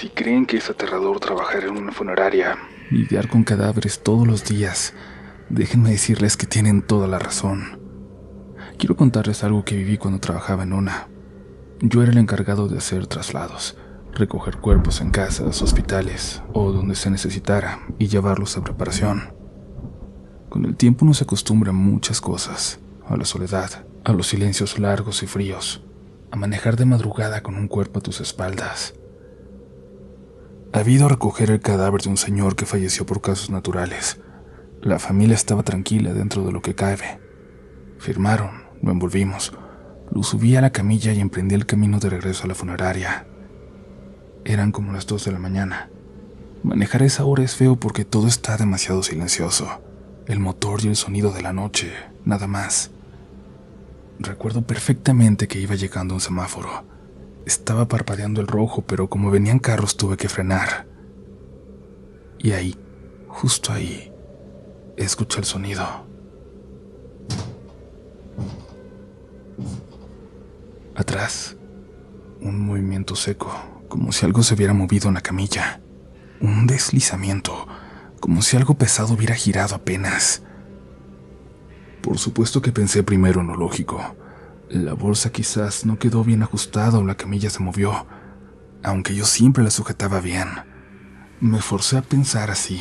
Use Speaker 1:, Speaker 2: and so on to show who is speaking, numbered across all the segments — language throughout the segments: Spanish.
Speaker 1: Si creen que es aterrador trabajar en una funeraria, lidiar con cadáveres todos los días, déjenme decirles que tienen toda la razón. Quiero contarles algo que viví cuando trabajaba en una. Yo era el encargado de hacer traslados, recoger cuerpos en casas, hospitales o donde se necesitara y llevarlos a preparación. Con el tiempo uno se acostumbra a muchas cosas, a la soledad, a los silencios largos y fríos, a manejar de madrugada con un cuerpo a tus espaldas. Había ido a recoger el cadáver de un señor que falleció por causas naturales. La familia estaba tranquila dentro de lo que cabe. Firmaron, lo envolvimos, lo subí a la camilla y emprendí el camino de regreso a la funeraria. Eran como las 2 de la mañana. Manejar a esa hora es feo porque todo está demasiado silencioso. El motor y el sonido de la noche, nada más. Recuerdo perfectamente que iba llegando a un semáforo. Estaba parpadeando el rojo, pero como venían carros tuve que frenar. Y ahí, justo ahí, escuché el sonido. Atrás, un movimiento seco, como si algo se hubiera movido en la camilla. Un deslizamiento, como si algo pesado hubiera girado apenas. Por supuesto que pensé primero en lo lógico. La bolsa quizás no quedó bien ajustada o la camilla se movió, aunque yo siempre la sujetaba bien. Me forcé a pensar así.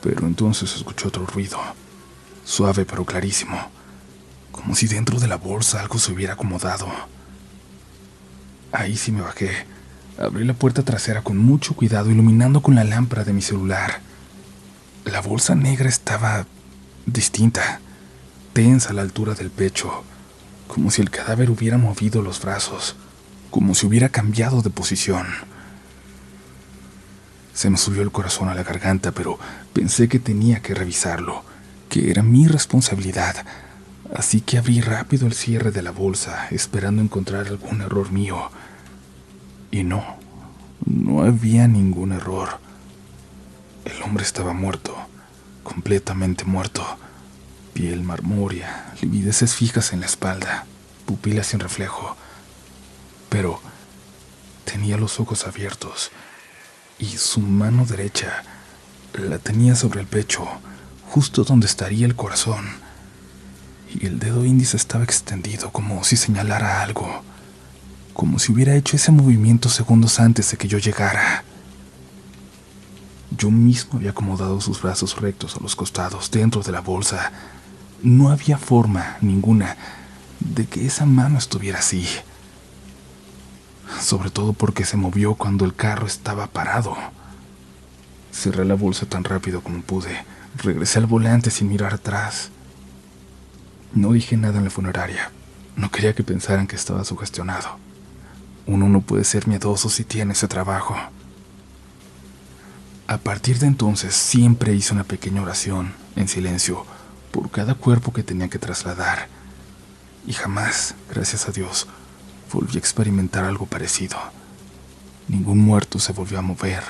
Speaker 1: Pero entonces escuché otro ruido, suave pero clarísimo, como si dentro de la bolsa algo se hubiera acomodado. Ahí sí me bajé. Abrí la puerta trasera con mucho cuidado, iluminando con la lámpara de mi celular. La bolsa negra estaba distinta, tensa a la altura del pecho, como si el cadáver hubiera movido los brazos, como si hubiera cambiado de posición. Se me subió el corazón a la garganta, pero pensé que tenía que revisarlo, que era mi responsabilidad, así que abrí rápido el cierre de la bolsa, esperando encontrar algún error mío. Y no había ningún error. El hombre estaba muerto, completamente muerto. Piel marmórea, livideces fijas en la espalda, pupilas sin reflejo. Pero tenía los ojos abiertos y su mano derecha la tenía sobre el pecho, justo donde estaría el corazón. Y el dedo índice estaba extendido como si señalara algo, como si hubiera hecho ese movimiento segundos antes de que yo llegara. Yo mismo había acomodado sus brazos rectos a los costados, dentro de la bolsa. No había forma ninguna de que esa mano estuviera así. Sobre todo porque se movió cuando el carro estaba parado. Cerré la bolsa tan rápido como pude. Regresé al volante sin mirar atrás. No dije nada en la funeraria. No quería que pensaran que estaba sugestionado. Uno no puede ser miedoso si tiene ese trabajo. A partir de entonces siempre hice una pequeña oración, en silencio, por cada cuerpo que tenía que trasladar. Y jamás, gracias a Dios, volví a experimentar algo parecido. Ningún muerto se volvió a mover.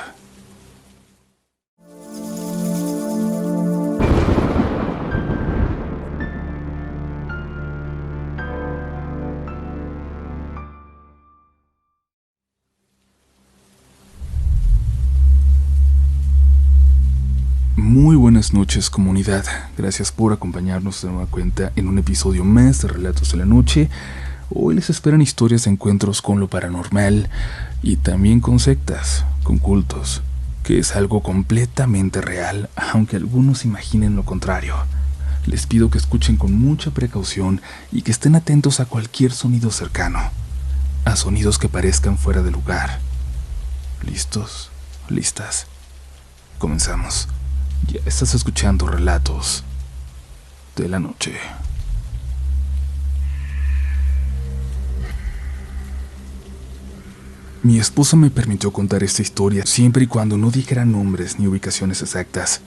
Speaker 1: Muy buenas noches, comunidad. Gracias por acompañarnos de nueva cuenta en un episodio más de Relatos de la Noche. Hoy les esperan historias de encuentros con lo paranormal y también con sectas, con cultos, que es algo completamente real, aunque algunos imaginen lo contrario. Les pido que escuchen con mucha precaución y que estén atentos a cualquier sonido cercano, a sonidos que parezcan fuera de lugar. ¿Listos? ¿Listas? Comenzamos. Ya estás escuchando Relatos de la Noche. Mi esposa me permitió contar esta historia siempre y cuando no dijera nombres ni ubicaciones exactas.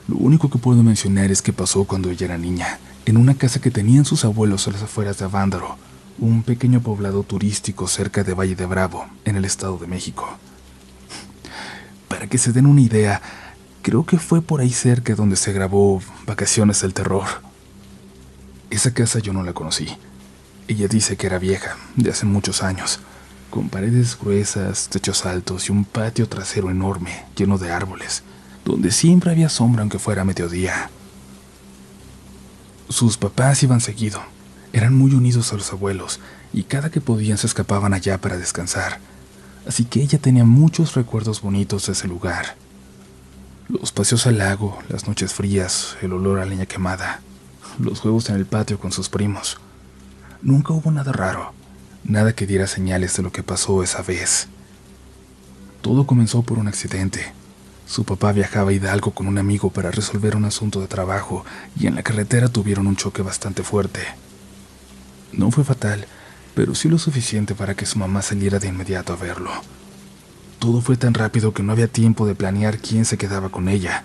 Speaker 1: Lo único que puedo mencionar es que pasó cuando ella era niña, en una casa que tenían sus abuelos a las afueras de Avándaro, un pequeño poblado turístico cerca de Valle de Bravo, en el Estado de México. Para que se den una idea, creo que fue por ahí cerca donde se grabó Vacaciones del Terror. Esa casa yo no la conocí. Ella dice que era vieja, de hace muchos años, con paredes gruesas, techos altos y un patio trasero enorme, lleno de árboles, donde siempre había sombra aunque fuera mediodía. Sus papás iban seguido, eran muy unidos a los abuelos, y cada que podían se escapaban allá para descansar, así que ella tenía muchos recuerdos bonitos de ese lugar. Los paseos al lago, las noches frías, el olor a leña quemada, los juegos en el patio con sus primos. Nunca hubo nada raro, nada que diera señales de lo que pasó esa vez. Todo comenzó por un accidente. Su papá viajaba a Hidalgo con un amigo para resolver un asunto de trabajo y en la carretera tuvieron un choque bastante fuerte. No fue fatal, pero sí lo suficiente para que su mamá saliera de inmediato a verlo. Todo fue tan rápido que no había tiempo de planear quién se quedaba con ella.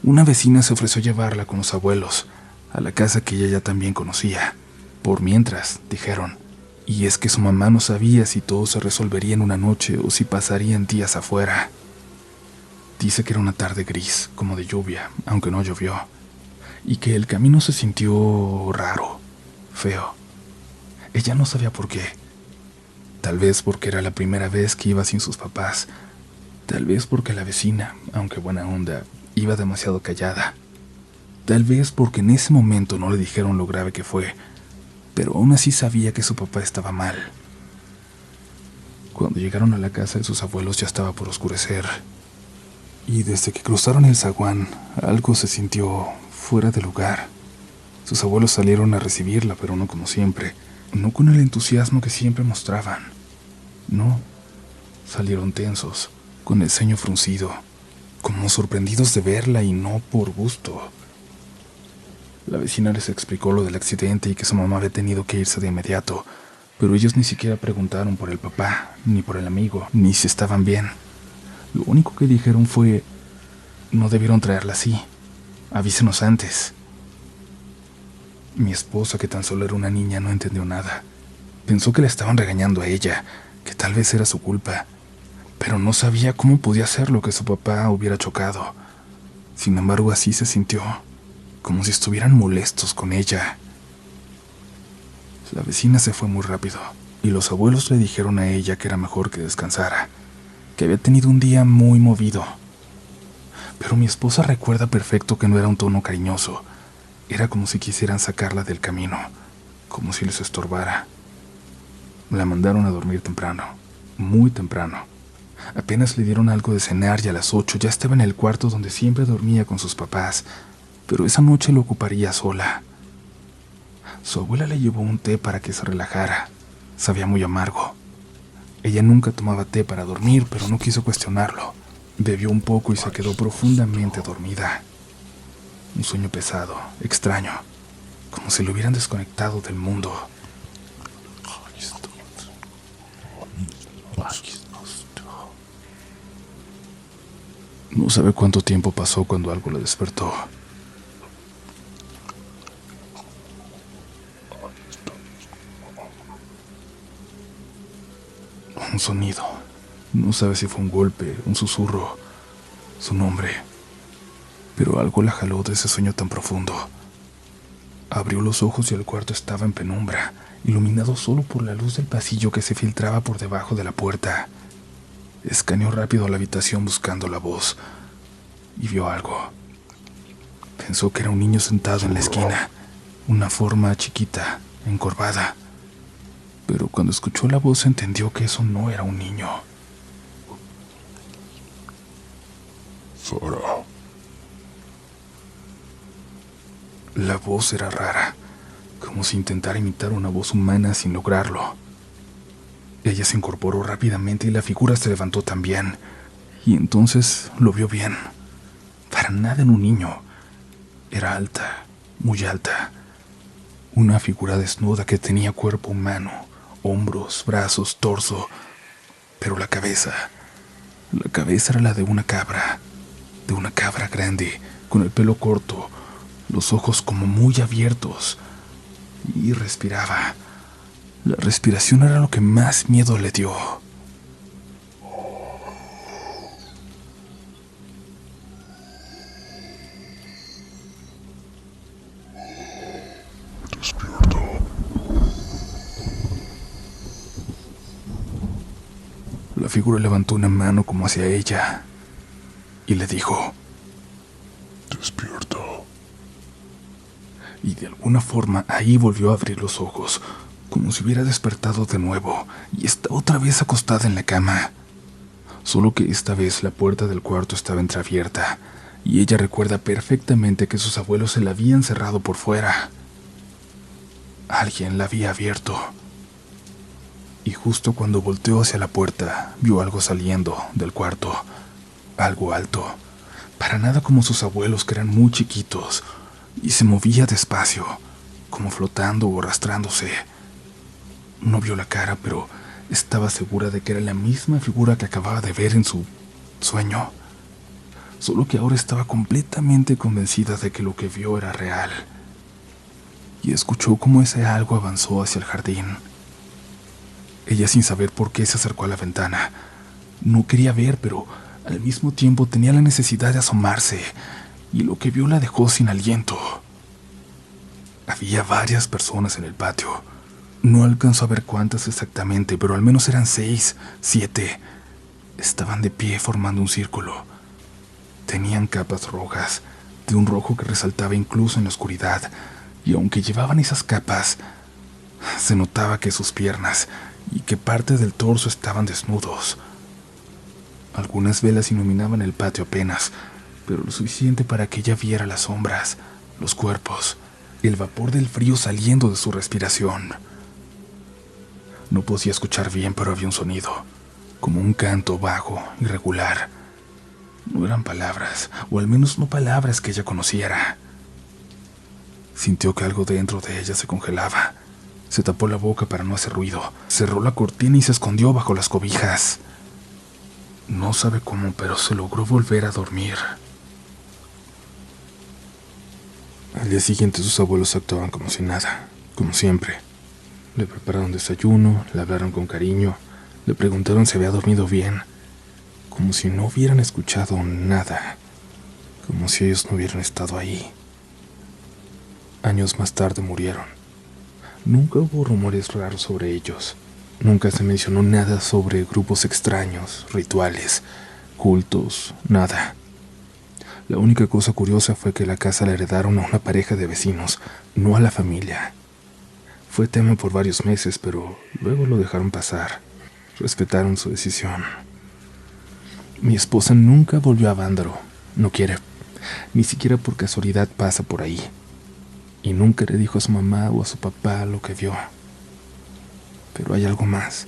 Speaker 1: Una vecina se ofreció a llevarla con los abuelos, a la casa que ella ya también conocía. Por mientras, dijeron, y es que su mamá no sabía si todo se resolvería en una noche o si pasarían días afuera. Dice que era una tarde gris, como de lluvia, aunque no llovió, y que el camino se sintió raro, feo. Ella no sabía por qué. Tal vez porque era la primera vez que iba sin sus papás. Tal vez porque la vecina, aunque buena onda, iba demasiado callada. Tal vez porque en ese momento no le dijeron lo grave que fue, pero aún así sabía que su papá estaba mal. Cuando llegaron a la casa de sus abuelos ya estaba por oscurecer, y desde que cruzaron el zaguán, algo se sintió fuera de lugar. Sus abuelos salieron a recibirla, pero no como siempre, no con el entusiasmo que siempre mostraban. No, salieron tensos, con el ceño fruncido, como sorprendidos de verla y no por gusto. La vecina les explicó lo del accidente y que su mamá había tenido que irse de inmediato, pero ellos ni siquiera preguntaron por el papá, ni por el amigo, ni si estaban bien. Lo único que dijeron fue: no debieron traerla así, avísenos antes. Mi esposa, que tan solo era una niña, no entendió nada. Pensó que le estaban regañando a ella, que tal vez era su culpa, pero no sabía cómo podía ser lo que su papá hubiera chocado. Sin embargo, así se sintió, como si estuvieran molestos con ella. La vecina se fue muy rápido, y los abuelos le dijeron a ella que era mejor que descansara, que había tenido un día muy movido. Pero mi esposa recuerda perfecto que no era un tono cariñoso. Era como si quisieran sacarla del camino, como si les estorbara. La mandaron a dormir temprano, muy temprano. Apenas le dieron algo de cenar y a las 8 ya estaba en el cuarto donde siempre dormía con sus papás, pero esa noche lo ocuparía sola. Su abuela le llevó un té para que se relajara. Sabía muy amargo. Ella nunca tomaba té para dormir, pero no quiso cuestionarlo. Bebió un poco y se quedó profundamente dormida. Un sueño pesado, extraño, como si lo hubieran desconectado del mundo. No sabe cuánto tiempo pasó cuando algo le despertó. Un sonido. No sabe si fue un golpe, un susurro, su nombre. Pero algo la jaló de ese sueño tan profundo. Abrió los ojos y el cuarto estaba en penumbra, iluminado solo por la luz del pasillo que se filtraba por debajo de la puerta. Escaneó rápido la habitación buscando la voz y vio algo. Pensó que era un niño sentado en la esquina, una forma chiquita, encorvada. Pero cuando escuchó la voz entendió que eso no era un niño.
Speaker 2: Sara.
Speaker 1: La voz era rara, como si intentara imitar una voz humana sin lograrlo. Ella se incorporó rápidamente y la figura se levantó también, y entonces lo vio bien. Para nada en un niño. Era alta, muy alta. Una figura desnuda que tenía cuerpo humano, hombros, brazos, torso, pero la cabeza era la de una cabra grande, con el pelo corto, los ojos como muy abiertos, y respiraba. La respiración era lo que más miedo le dio.
Speaker 2: Despierta.
Speaker 1: La figura levantó una mano como hacia ella y le dijo: «Despierta». Y de alguna forma ahí volvió a abrir los ojos, como si hubiera despertado de nuevo, y está otra vez acostada en la cama. Solo que esta vez la puerta del cuarto estaba entreabierta, y ella recuerda perfectamente que sus abuelos se la habían cerrado por fuera. Alguien la había abierto. Y justo cuando volteó hacia la puerta, vio algo saliendo del cuarto, algo alto, para nada como sus abuelos, que eran muy chiquitos, y se movía despacio, como flotando o arrastrándose. No vio la cara, pero estaba segura de que era la misma figura que acababa de ver en su sueño, solo que ahora estaba completamente convencida de que lo que vio era real. Y escuchó cómo ese algo avanzó hacia el jardín. Ella, sin saber por qué, se acercó a la ventana. No quería ver, pero al mismo tiempo tenía la necesidad de asomarse, y lo que vio la dejó sin aliento. Había varias personas en el patio. No alcanzó a ver cuántas exactamente, pero al menos eran 6, 7. Estaban de pie formando un círculo. Tenían capas rojas, de un rojo que resaltaba incluso en la oscuridad, y aunque llevaban esas capas, se notaba que sus piernas y que parte del torso estaban desnudos. Algunas velas iluminaban el patio apenas, pero lo suficiente para que ella viera las sombras, los cuerpos, el vapor del frío saliendo de su respiración. No podía escuchar bien, pero había un sonido, como un canto bajo, irregular. No eran palabras, o al menos no palabras que ella conociera. Sintió que algo dentro de ella se congelaba. Se tapó la boca para no hacer ruido, cerró la cortina y se escondió bajo las cobijas. No sabe cómo, pero se logró volver a dormir. Al día siguiente sus abuelos actuaban como si nada, como siempre. Le prepararon desayuno, le hablaron con cariño, le preguntaron si había dormido bien, como si no hubieran escuchado nada, como si ellos no hubieran estado ahí. Años más tarde murieron. Nunca hubo rumores raros sobre ellos. Nunca se mencionó nada sobre grupos extraños, rituales, cultos, nada. La única cosa curiosa fue que la casa la heredaron a una pareja de vecinos, no a la familia. Fue tema por varios meses, pero luego lo dejaron pasar. Respetaron su decisión. Mi esposa nunca volvió a Vándaro. No quiere. Ni siquiera por casualidad pasa por ahí. Y nunca le dijo a su mamá o a su papá lo que vio. Pero hay algo más.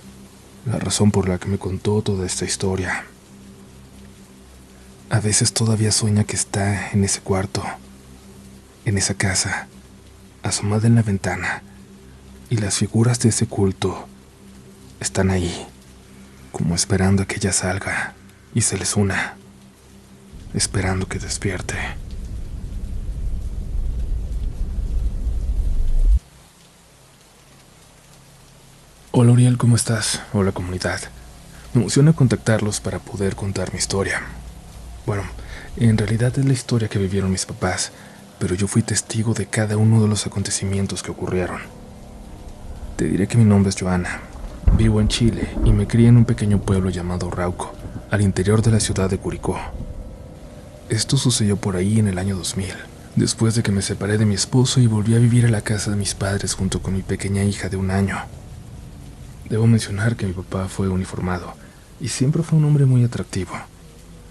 Speaker 1: La razón por la que me contó toda esta historia. A veces todavía sueña que está en ese cuarto, en esa casa, asomada en la ventana, y las figuras de ese culto están ahí, como esperando a que ella salga y se les una, esperando que despierte. Hola Uriel, ¿cómo estás? Hola comunidad. Me emociona contactarlos para poder contar mi historia. Bueno, en realidad es la historia que vivieron mis papás, pero yo fui testigo de cada uno de los acontecimientos que ocurrieron. Te diré que mi nombre es Joana. Vivo en Chile y me crié en un pequeño pueblo llamado Rauco, al interior de la ciudad de Curicó. Esto sucedió por ahí en el año 2000, después de que me separé de mi esposo y volví a vivir a la casa de mis padres junto con mi pequeña hija de 1 año. Debo mencionar que mi papá fue uniformado y siempre fue un hombre muy atractivo.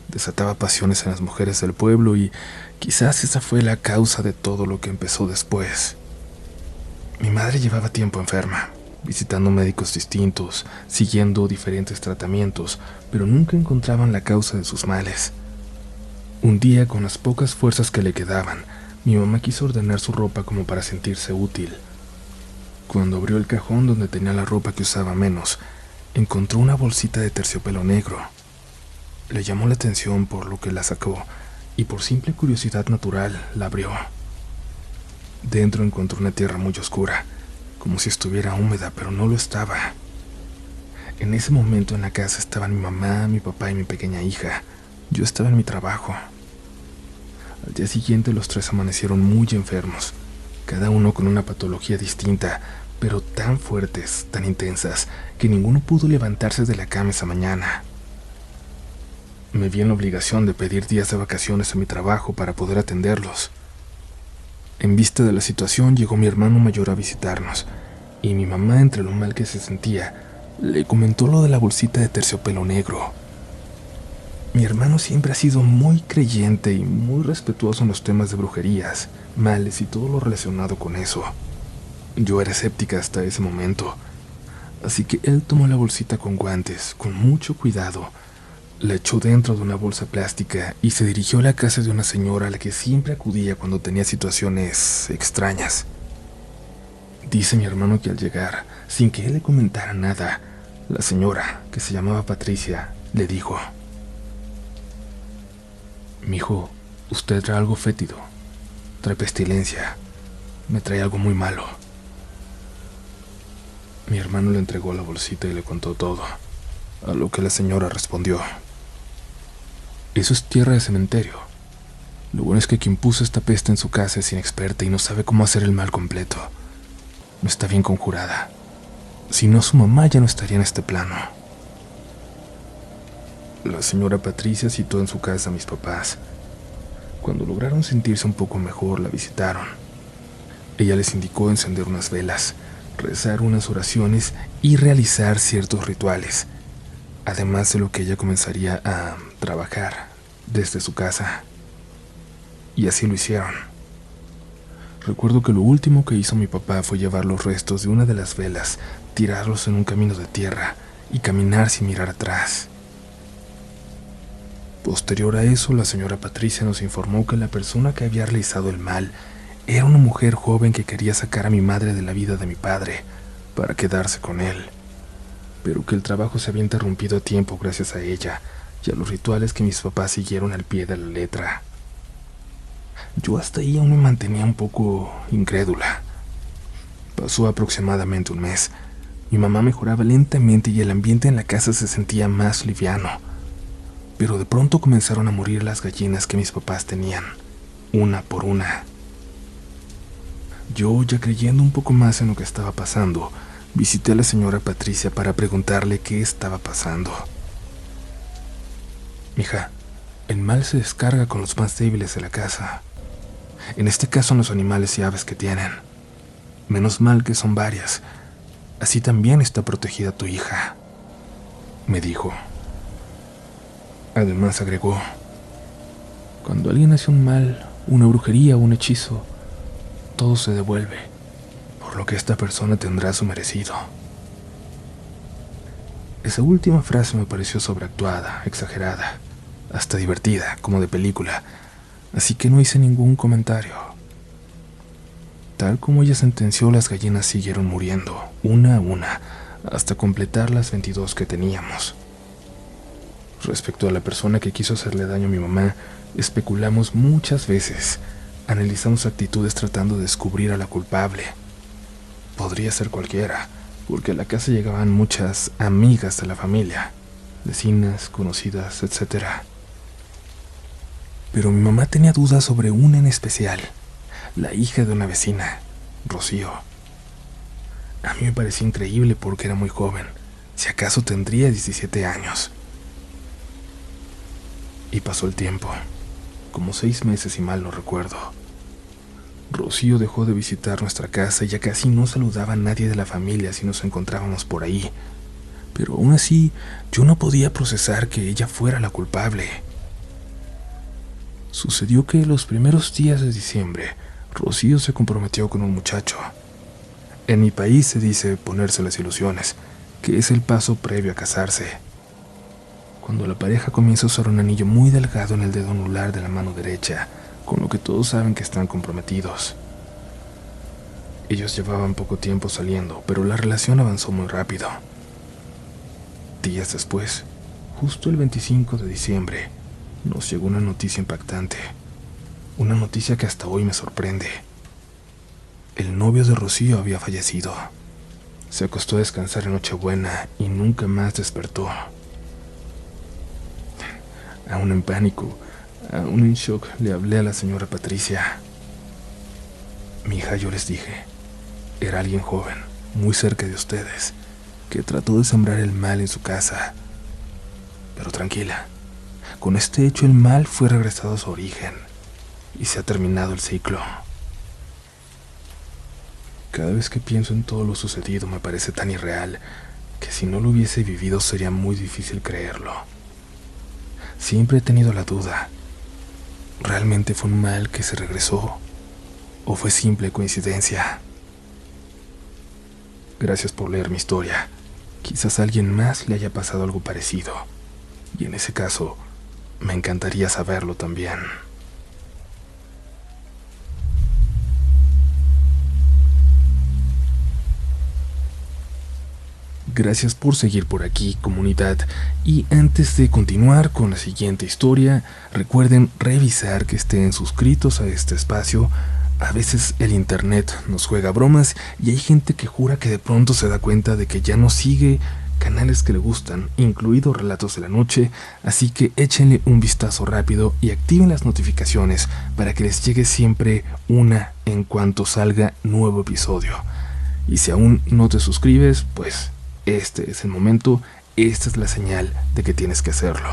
Speaker 1: Desataba pasiones en las mujeres del pueblo y quizás esa fue la causa de todo lo que empezó después. Mi madre llevaba tiempo enferma, visitando médicos distintos, siguiendo diferentes tratamientos, pero nunca encontraban la causa de sus males. Un día, con las pocas fuerzas que le quedaban, mi mamá quiso ordenar su ropa como para sentirse útil. Cuando abrió el cajón donde tenía la ropa que usaba menos, encontró una bolsita de terciopelo negro. Le llamó la atención por lo que la sacó y por simple curiosidad natural la abrió. Dentro encontró una tierra muy oscura, como si estuviera húmeda, pero no lo estaba. En ese momento en la casa estaban mi mamá, mi papá y mi pequeña hija. Yo estaba en mi trabajo. Al día siguiente los 3 amanecieron muy enfermos, cada uno con una patología distinta, pero tan fuertes, tan intensas, que ninguno pudo levantarse de la cama esa mañana. Me vi en la obligación de pedir días de vacaciones a mi trabajo para poder atenderlos. En vista de la situación, llegó mi hermano mayor a visitarnos, y mi mamá, entre lo mal que se sentía, le comentó lo de la bolsita de terciopelo negro. Mi hermano siempre ha sido muy creyente y muy respetuoso en los temas de brujerías, males y todo lo relacionado con eso. Yo era escéptica hasta ese momento, así que él tomó la bolsita con guantes, con mucho cuidado, la echó dentro de una bolsa plástica y se dirigió a la casa de una señora a la que siempre acudía cuando tenía situaciones extrañas. Dice mi hermano que al llegar, sin que él le comentara nada, la señora, que se llamaba Patricia, le dijo: «Mijo, usted trae algo fétido, trae pestilencia, me trae algo muy malo». Mi hermano le entregó la bolsita y le contó todo, a lo que la señora respondió: «Eso es tierra de cementerio. Lo bueno es que quien puso esta peste en su casa es inexperta y no sabe cómo hacer el mal completo. No está bien conjurada. Si no, su mamá ya no estaría en este plano». La señora Patricia citó en su casa a mis papás. Cuando lograron sentirse un poco mejor, la visitaron. Ella les indicó encender unas velas, rezar unas oraciones y realizar ciertos rituales, además de lo que ella comenzaría a trabajar desde su casa. Y así lo hicieron. Recuerdo que lo último que hizo mi papá fue llevar los restos de una de las velas, tirarlos en un camino de tierra y caminar sin mirar atrás. Posterior a eso, la señora Patricia nos informó que la persona que había realizado el mal era una mujer joven que quería sacar a mi madre de la vida de mi padre para quedarse con él, pero que el trabajo se había interrumpido a tiempo gracias a ella y a los rituales que mis papás siguieron al pie de la letra. Yo hasta ahí aún me mantenía un poco incrédula. Pasó aproximadamente un mes. Mi mamá mejoraba lentamente y el ambiente en la casa se sentía más liviano. Pero de pronto comenzaron a morir las gallinas que mis papás tenían, una por una. Yo, ya creyendo un poco más en lo que estaba pasando, visité a la señora Patricia para preguntarle qué estaba pasando. «Mija, el mal se descarga con los más débiles de la casa. En este caso son los animales y aves que tienen. Menos mal que son varias. Así también está protegida tu hija», me dijo. Además agregó: «Cuando alguien hace un mal, una brujería o un hechizo, todo se devuelve, por lo que esta persona tendrá su merecido». Esa última frase me pareció sobreactuada, exagerada, hasta divertida, como de película, así que no hice ningún comentario. Tal como ella sentenció, las gallinas siguieron muriendo, una a una, hasta completar las 22 que teníamos. Respecto a la persona que quiso hacerle daño a mi mamá, especulamos muchas veces, analizamos actitudes tratando de descubrir a la culpable. Podría ser cualquiera, porque a la casa llegaban muchas amigas de la familia, vecinas, conocidas, etc. Pero mi mamá tenía dudas sobre una en especial, la hija de una vecina, Rocío. A mí me parecía increíble porque era muy joven, si acaso tendría 17 años. Y pasó el tiempo, como 6 meses si mal no recuerdo. Rocío dejó de visitar nuestra casa y ya casi no saludaba a nadie de la familia si nos encontrábamos por ahí. Pero aún así, yo no podía procesar que ella fuera la culpable. Sucedió que los primeros días de diciembre, Rocío se comprometió con un muchacho. En mi país se dice ponerse las ilusiones, que es el paso previo a casarse. Cuando la pareja comienza a usar un anillo muy delgado en el dedo anular de la mano derecha, con lo que todos saben que están comprometidos. Ellos llevaban poco tiempo saliendo, pero la relación avanzó muy rápido. Días después, justo el 25 de diciembre, nos llegó una noticia impactante. Una noticia que hasta hoy me sorprende. El novio de Rocío había fallecido. Se acostó a descansar en Nochebuena y nunca más despertó. Aún en pánico, aún en shock, le hablé a la señora Patricia. «Mi hija», yo les dije, «era alguien joven, muy cerca de ustedes, que trató de sembrar el mal en su casa. Pero tranquila, con este hecho el mal fue regresado a su origen y se ha terminado el ciclo. Cada vez que pienso en todo lo sucedido me parece tan irreal que si no lo hubiese vivido sería muy difícil creerlo. Siempre he tenido la duda. ¿Realmente fue un mal que se regresó? ¿O fue simple coincidencia? Gracias por leer mi historia. Quizás a alguien más le haya pasado algo parecido. Y en ese caso, me encantaría saberlo también. Gracias por seguir por aquí, comunidad. Y antes de continuar con la siguiente historia, recuerden revisar que estén suscritos a este espacio. A veces el internet nos juega bromas y hay gente que jura que de pronto se da cuenta de que ya no sigue canales que le gustan, incluidos Relatos de la Noche, así que échenle un vistazo rápido y activen las notificaciones para que les llegue siempre una en cuanto salga nuevo episodio. Y si aún no te suscribes, pues este es el momento, esta es la señal de que tienes que hacerlo.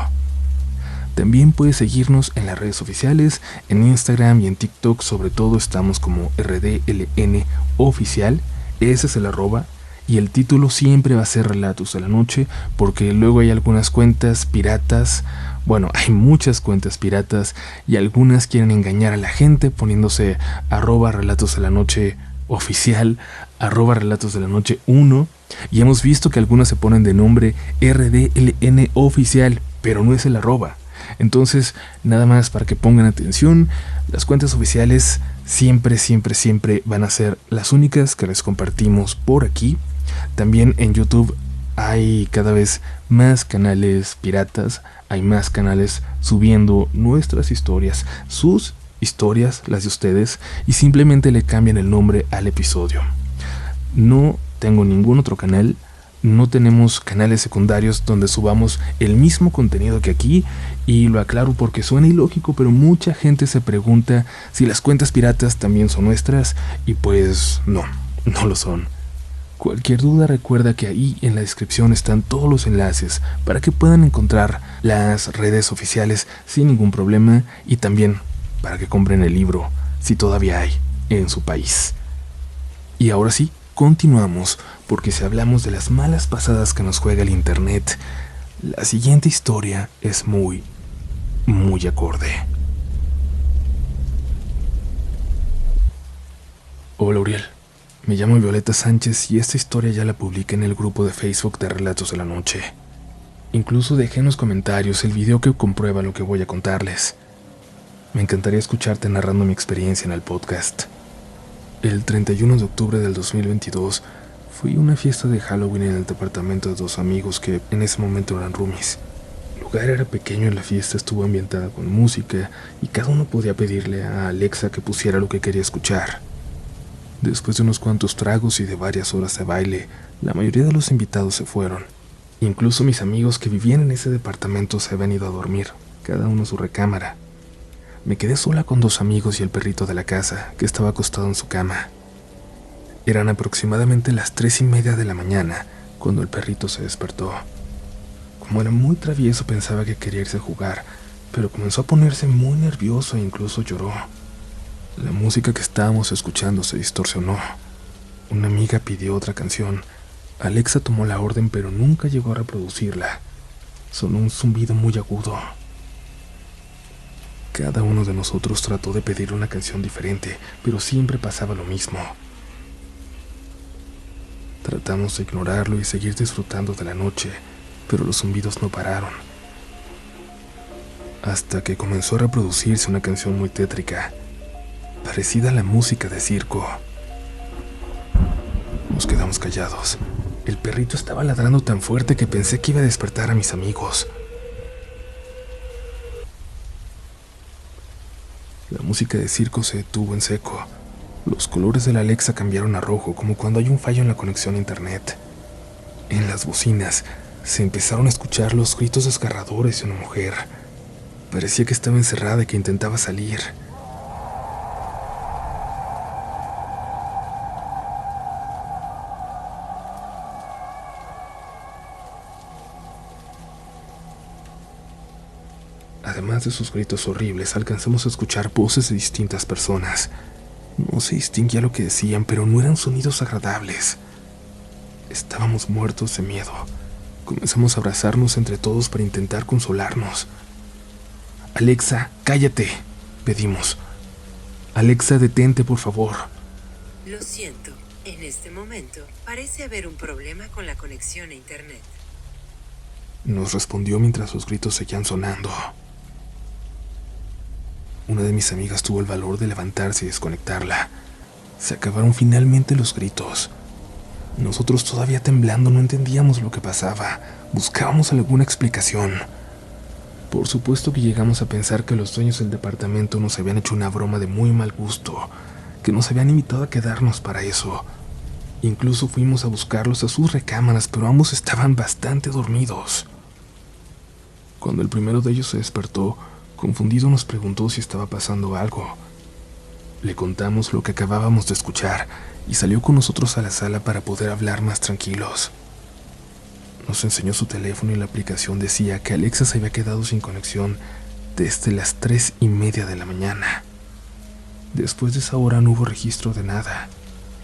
Speaker 1: También puedes seguirnos en las redes oficiales, en Instagram y en TikTok, sobre todo estamos como RDLN Oficial, ese es el @, y el título siempre va a ser Relatos de la Noche, porque luego hay algunas cuentas piratas, bueno, hay muchas cuentas piratas, y algunas quieren engañar a la gente poniéndose @Relatos de la Noche Oficial, @Relatos de la Noche 1, y hemos visto que algunas se ponen de nombre RDLN Oficial, pero no es el @. Entonces, nada más para que pongan atención, las cuentas oficiales siempre van a ser las únicas que les compartimos por aquí. También en YouTube hay cada vez más canales piratas, hay más canales subiendo nuestras historias, sus historias, las de ustedes, y simplemente le cambian el nombre al episodio. No tengo ningún otro canal. No tenemos canales secundarios donde subamos el mismo contenido que aquí, y lo aclaro porque suena ilógico, pero mucha gente se pregunta si las cuentas piratas también son nuestras, y pues no lo son. Cualquier duda, recuerda que ahí en la descripción están todos los enlaces para que puedan encontrar las redes oficiales sin ningún problema, y también para que compren el libro si todavía hay en su país. Y ahora sí, continuamos, porque si hablamos de las malas pasadas que nos juega el internet, la siguiente historia es muy acorde. Hola Uriel, me llamo Violeta Sánchez y esta historia ya la publiqué en el grupo de Facebook de Relatos de la Noche. Incluso dejé en los comentarios el video que comprueba lo que voy a contarles. Me encantaría escucharte narrando mi experiencia en el podcast. El 31 de octubre del 2022 fui a una fiesta de Halloween en el departamento de dos amigos que en ese momento eran roomies. El lugar era pequeño y la fiesta estuvo ambientada con música y cada uno podía pedirle a Alexa que pusiera lo que quería escuchar. Después de unos cuantos tragos y de varias horas de baile, la mayoría de los invitados se fueron. Incluso mis amigos que vivían en ese departamento se habían ido a dormir, cada uno a su recámara. Me quedé sola con dos amigos y el perrito de la casa, que estaba acostado en su cama. Eran aproximadamente las 3:30 de la mañana cuando el perrito se despertó. Como era muy travieso, pensaba que quería irse a jugar, pero comenzó a ponerse muy nervioso e incluso lloró. La música que estábamos escuchando se distorsionó. Una amiga pidió otra canción. Alexa tomó la orden, pero nunca llegó a reproducirla. Sonó un zumbido muy agudo. Cada uno de nosotros trató de pedir una canción diferente, pero siempre pasaba lo mismo. Tratamos de ignorarlo y seguir disfrutando de la noche, pero los zumbidos no pararon. Hasta que comenzó a reproducirse una canción muy tétrica, parecida a la música de circo. Nos quedamos callados. El perrito estaba ladrando tan fuerte que pensé que iba a despertar a mis amigos. La música de circo se detuvo en seco. Los colores de la Alexa cambiaron a rojo, como cuando hay un fallo en la conexión a internet. En las bocinas se empezaron a escuchar los gritos desgarradores de una mujer. Parecía que estaba encerrada y que intentaba salir. Además de sus gritos horribles, alcanzamos a escuchar voces de distintas personas. No se distinguía lo que decían, pero no eran sonidos agradables. Estábamos muertos de miedo. Comenzamos a abrazarnos entre todos para intentar consolarnos. «Alexa, cállate», pedimos. «Alexa, detente, por favor».
Speaker 2: Lo siento, en este momento parece haber un problema con la conexión a internet.
Speaker 1: Nos respondió mientras los gritos seguían sonando. Una de mis amigas tuvo el valor de levantarse y desconectarla. Se acabaron finalmente los gritos. Nosotros, todavía temblando, no entendíamos lo que pasaba. Buscábamos alguna explicación. Por supuesto que llegamos a pensar que los dueños del departamento nos habían hecho una broma de muy mal gusto, que nos habían invitado a quedarnos para eso. Incluso fuimos a buscarlos a sus recámaras, pero ambos estaban bastante dormidos. Cuando el primero de ellos se despertó, confundido, nos preguntó si estaba pasando algo. Le contamos lo que acabábamos de escuchar y salió con nosotros a la sala para poder hablar más tranquilos. Nos enseñó su teléfono y la aplicación decía que Alexa se había quedado sin conexión desde las 3:30 de la mañana. Después de esa hora no hubo registro de nada.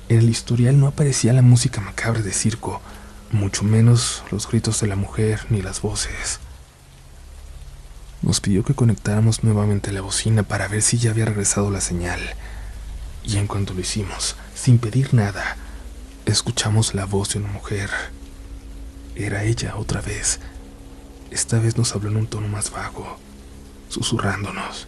Speaker 1: En el historial no aparecía la música macabra de circo, mucho menos los gritos de la mujer ni las voces. Nos pidió que conectáramos nuevamente la bocina para ver si ya había regresado la señal. Y en cuanto lo hicimos, sin pedir nada, escuchamos la voz de una mujer. Era ella otra vez. Esta vez nos habló en un tono más vago, susurrándonos.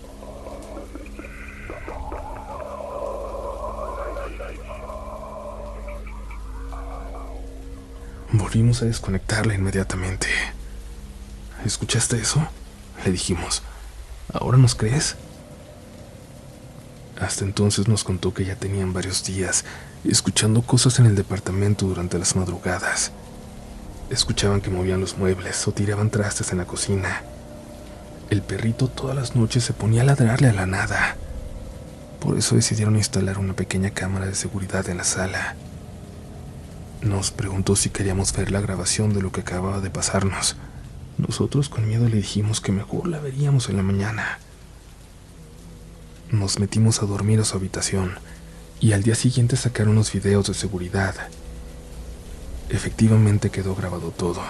Speaker 1: Volvimos a desconectarla inmediatamente. ¿Escuchaste eso?, le dijimos. ¿Ahora nos crees? Hasta entonces nos contó que ya tenían varios días escuchando cosas en el departamento durante las madrugadas. Escuchaban que movían los muebles o tiraban trastes en la cocina. El perrito todas las noches se ponía a ladrarle a la nada. Por eso decidieron instalar una pequeña cámara de seguridad en la sala. Nos preguntó si queríamos ver la grabación de lo que acababa de pasarnos. Nosotros con miedo le dijimos que mejor la veríamos en la mañana. Nos metimos a dormir a su habitación y al día siguiente sacaron los videos de seguridad. Efectivamente quedó grabado todo.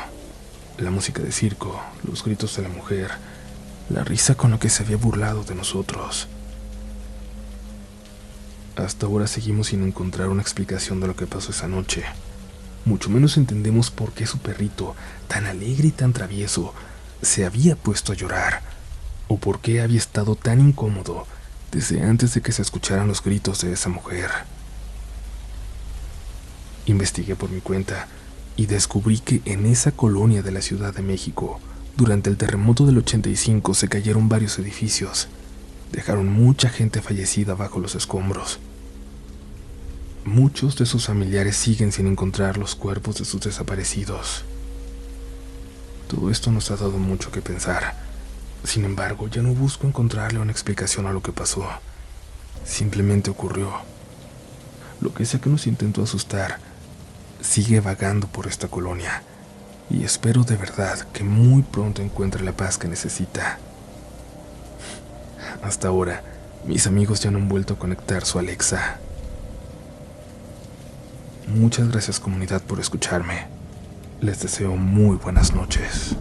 Speaker 1: La música de circo, los gritos de la mujer, la risa con la que se había burlado de nosotros. Hasta ahora seguimos sin encontrar una explicación de lo que pasó esa noche. Mucho menos entendemos por qué su perrito, tan alegre y tan travieso, se había puesto a llorar, o por qué había estado tan incómodo desde antes de que se escucharan los gritos de esa mujer. Investigué por mi cuenta y descubrí que en esa colonia de la Ciudad de México, durante el terremoto del 85 se cayeron varios edificios. Dejaron mucha gente fallecida bajo los escombros. Muchos de sus familiares siguen sin encontrar los cuerpos de sus desaparecidos. Todo esto nos ha dado mucho que pensar. Sin embargo, ya no busco encontrarle una explicación a lo que pasó. Simplemente ocurrió. Lo que sea que nos intentó asustar sigue vagando por esta colonia, y espero de verdad que muy pronto encuentre la paz que necesita. Hasta ahora, mis amigos ya no han vuelto a conectar su Alexa. Muchas gracias, comunidad, por escucharme. Les deseo muy buenas noches.